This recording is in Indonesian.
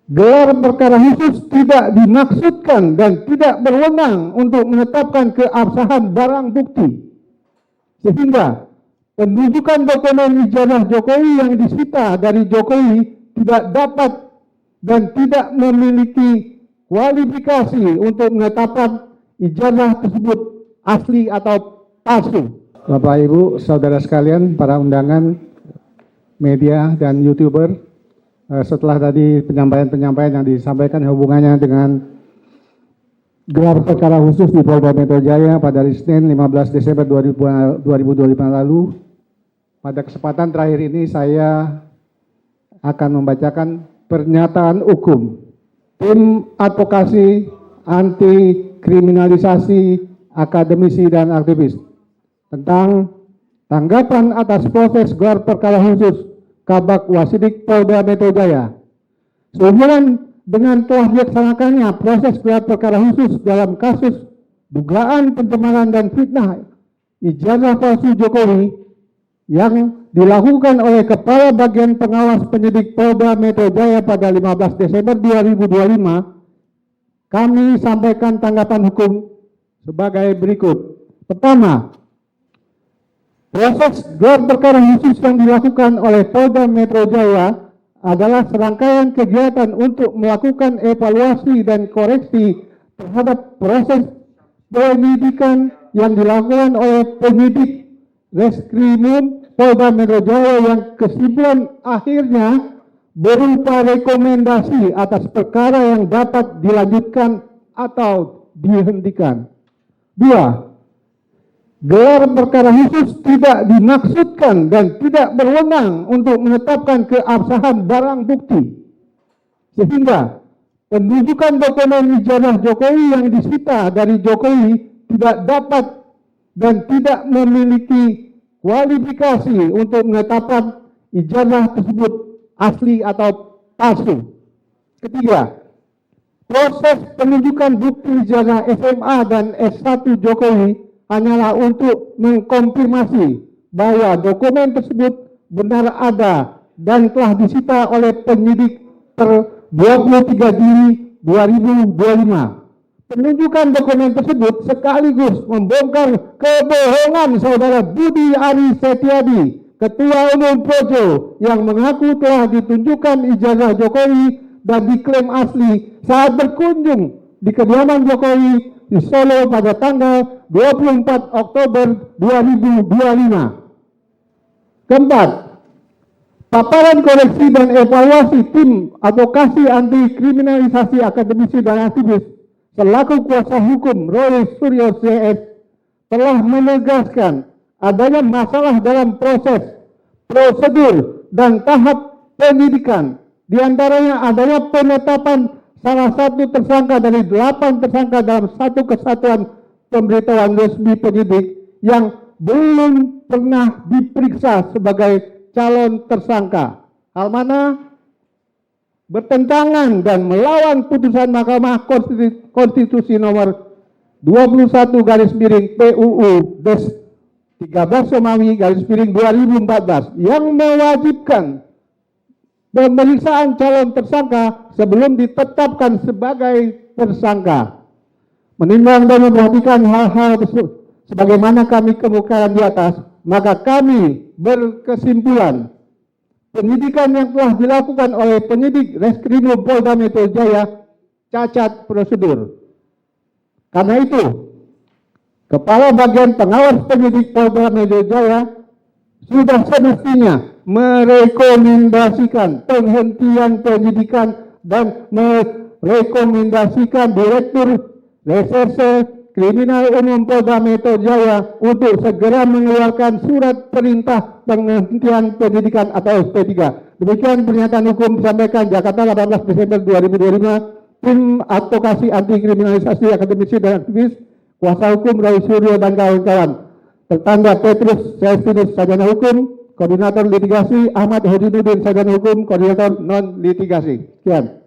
Gelar perkara khusus tidak dimaksudkan dan tidak berwenang untuk menetapkan keabsahan barang bukti, sehingga penunjukan dokumen ijazah Jokowi yang disita dari Jokowi tidak dapat dan tidak memiliki kualifikasi untuk menetapkan ijazah tersebut asli atau palsu. Bapak Ibu, saudara sekalian, para undangan, media dan YouTuber, setelah tadi penyampaian-penyampaian yang disampaikan hubungannya dengan gelar perkara khusus di Polda Metro Jaya pada hari Senin 15 Desember 2025 lalu, pada kesempatan terakhir ini saya akan membacakan pernyataan hukum Tim Advokasi Anti Kriminalisasi Akademisi dan Aktivis tentang tanggapan atas proses gelar perkara khusus Kabak Wasidik Polda Metro Jaya. Sehubungan dengan telah dilaksanakannya proses gelar perkara khusus dalam kasus dugaan pencemaran dan fitnah ijazah palsu Jokowi yang dilakukan oleh Kepala Bagian Pengawas Penyidik Polda Metro Jaya pada 15 Desember 2025, kami sampaikan tanggapan hukum sebagai berikut. Pertama, proses gelar perkara khusus yang dilakukan oleh Polda Metro Jaya adalah serangkaian kegiatan untuk melakukan evaluasi dan koreksi terhadap proses penyidikan yang dilakukan oleh penyidik Reskrimum Polda Metro Jaya yang kesimpulan akhirnya berupa rekomendasi atas perkara yang dapat dilanjutkan atau dihentikan. Dua, gelar perkara khusus tidak dimaksudkan dan tidak berwenang untuk menetapkan keabsahan barang bukti, sehingga penunjukan dokumen ijazah Jokowi yang disita dari Jokowi tidak dapat dan tidak memiliki kualifikasi untuk menetapkan ijazah tersebut asli atau palsu. Ketiga, proses penunjukan bukti ijazah SMA dan S1 Jokowi hanyalah untuk mengkonfirmasi bahwa dokumen tersebut benar ada dan telah disita oleh penyidik per 23 Juli 2025. Penunjukan dokumen tersebut sekaligus membongkar kebohongan saudara Budi Aris Setiadi, Ketua Umum Projo, yang mengaku telah ditunjukkan ijazah Jokowi dan diklaim asli saat berkunjung di kediaman Jokowi di Solo pada tanggal 24 Oktober 2025. Keempat, paparan koreksi dan evaluasi tim advokasi anti kriminalisasi akademisi dan aktivis selaku kuasa hukum Roy Suryo CS telah menegaskan adanya masalah dalam proses, prosedur, dan tahap penyidikan. Di antaranya adanya penetapan salah satu tersangka dari 8 tersangka dalam satu kesatuan pemberitahuan resmi penyidik yang belum pernah diperiksa sebagai calon tersangka, hal mana bertentangan dan melawan putusan Mahkamah Konstitusi nomor 21 garis miring PUU Des 13 Romawi garis miring 2014 yang mewajibkan pemeriksaan calon tersangka sebelum ditetapkan sebagai tersangka. Menimbang dan memperhatikan hal-hal tersebut sebagaimana kami kemukakan di atas, maka kami berkesimpulan penyidikan yang telah dilakukan oleh penyidik Reskrimum Polda Metro Jaya cacat prosedur. Karena itu, Kepala Bagian Pengawas Penyidik Polda Metro Jaya sudah semestinya merekomendasikan penghentian penyidikan dan merekomendasikan Direktur Reserse Kriminal Umum Polda Metro Jaya untuk segera mengeluarkan surat perintah penghentian penyidikan atau SP3. Demikian pernyataan hukum disampaikan Jakarta 18 Desember 2025, Tim Advokasi Anti Kriminalisasi Akademisi dan Aktivis, Kuasa Hukum Roy Suryo dan kawan-kawan. Tertanda Petrus Celestinus Sarjana Hukum, Koordinator Litigasi, Ahmad Hodinuddin Sarjana Hukum, Koordinator Non Litigasi. Sekian.